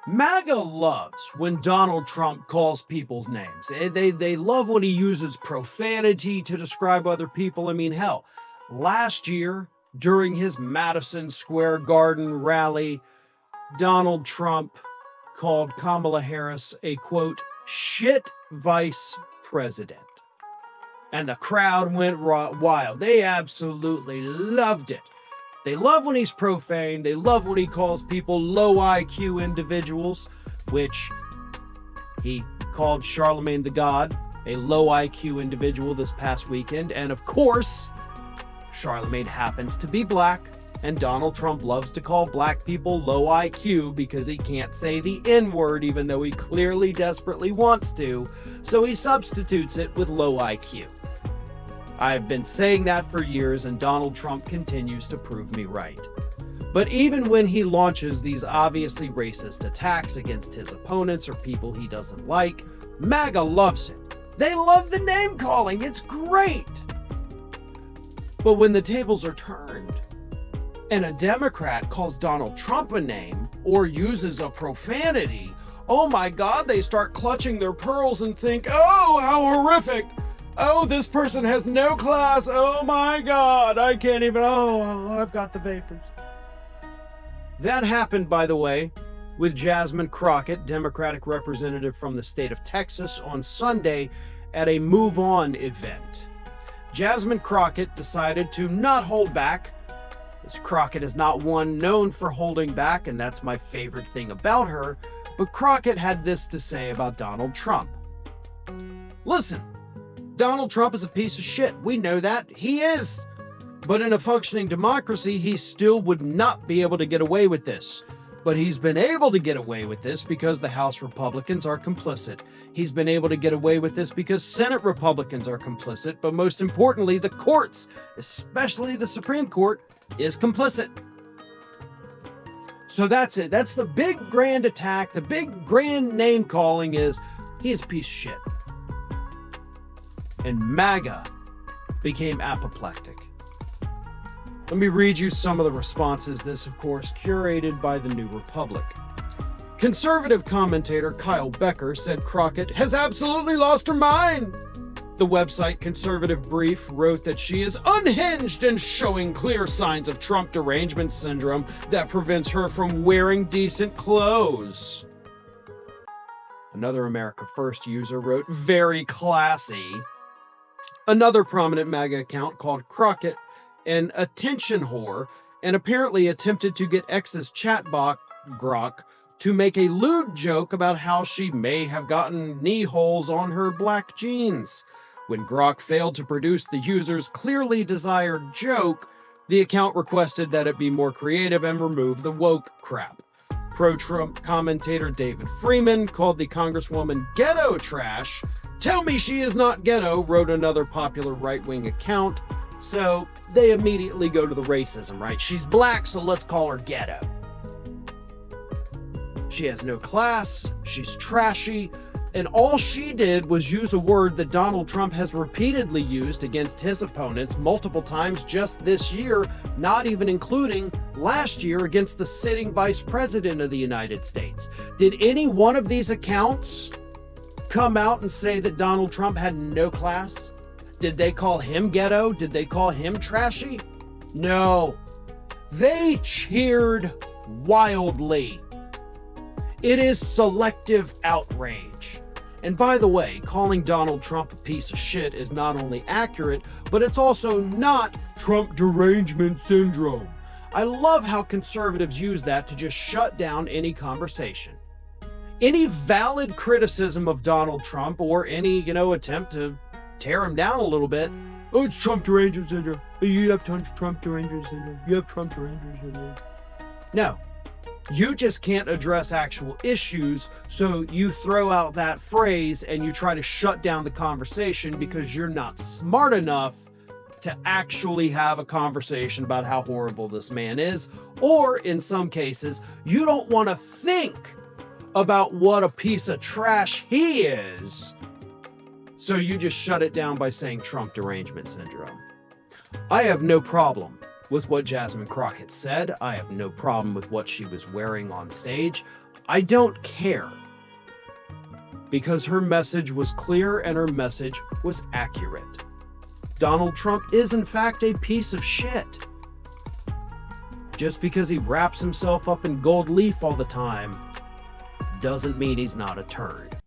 MAGA loves when Donald Trump calls people's names. They love when he uses profanity to describe other people. I mean, hell, last year during his Madison Square Garden rally, Donald Trump called Kamala Harris a, quote, shit vice president. And the crowd went wild. They absolutely loved it. They love when he's profane. They love when he calls people low IQ individuals, which he called Charlemagne the God a low IQ individual this past weekend. And of course, Charlemagne happens to be black, and Donald Trump loves to call black people low IQ because he can't say the N-word even though he clearly desperately wants to, so he substitutes it with low IQ. I've been saying that for years, and Donald Trump continues to prove me right. But even when he launches these obviously racist attacks against his opponents or people he doesn't like, MAGA loves it. They love the name calling. It's great. But when the tables are turned and a Democrat calls Donald Trump a name or uses a profanity, oh my God, they start clutching their pearls and think, oh, how horrific. Oh, this person has no class. Oh my God, I can't even, I've got the vapors. That happened, by the way, with Jasmine Crockett, Democratic representative from the state of Texas, on Sunday at a Move On event. Jasmine Crockett decided to not hold back, as Crockett is not one known for holding back, and that's my favorite thing about her, but Crockett had this to say about Donald Trump. Listen, Donald Trump is a piece of shit. We know that. He is. But in a functioning democracy, he still would not be able to get away with this. But he's been able to get away with this because the House Republicans are complicit. He's been able to get away with this because Senate Republicans are complicit. But most importantly, the courts, especially the Supreme Court, is complicit. So that's it. That's the big grand attack. The big grand name calling is he's a piece of shit. And MAGA became apoplectic. Let me read you some of the responses. This, of course, curated by the New Republic. Conservative commentator Kyle Becker said Crockett has absolutely lost her mind. The website Conservative Brief wrote that she is unhinged and showing clear signs of Trump derangement syndrome that prevents her from wearing decent clothes. Another America First user wrote, very classy. Another prominent MAGA account called Crockett an attention whore and apparently attempted to get X's chatbot Grok to make a lewd joke about how she may have gotten knee holes on her black jeans. When Grok failed to produce the user's clearly desired joke, the account requested that it be more creative and remove the woke crap. Pro-Trump commentator David Freeman called the Congresswoman ghetto trash. Tell me she is not ghetto, wrote another popular right-wing account. So they immediately go to the racism, right? She's black, so let's call her ghetto. She has no class, she's trashy, and all she did was use a word that Donald Trump has repeatedly used against his opponents multiple times just this year, not even including last year against the sitting vice president of the United States. Did any one of these accounts come out and say that Donald Trump had no class? Did they call him ghetto? Did they call him trashy? No. They cheered wildly. It is selective outrage. And by the way, calling Donald Trump a piece of shit is not only accurate, but it's also not Trump derangement syndrome. I love how conservatives use that to just shut down any conversation. Any valid criticism of Donald Trump or any, attempt to tear him down a little bit. Oh, it's Trump derangement syndrome. You have Trump derangement syndrome. You have Trump derangement syndrome. No. You just can't address actual issues, so you throw out that phrase and you try to shut down the conversation because you're not smart enough to actually have a conversation about how horrible this man is, or in some cases, you don't want to think about what a piece of trash he is, so you just shut it down by saying Trump derangement syndrome. I have no problem with what Jasmine Crockett said. I have no problem with what she was wearing on stage. I don't care. Because her message was clear and her message was accurate. Donald Trump is in fact a piece of shit. Just because he wraps himself up in gold leaf all the time doesn't mean he's not a turd.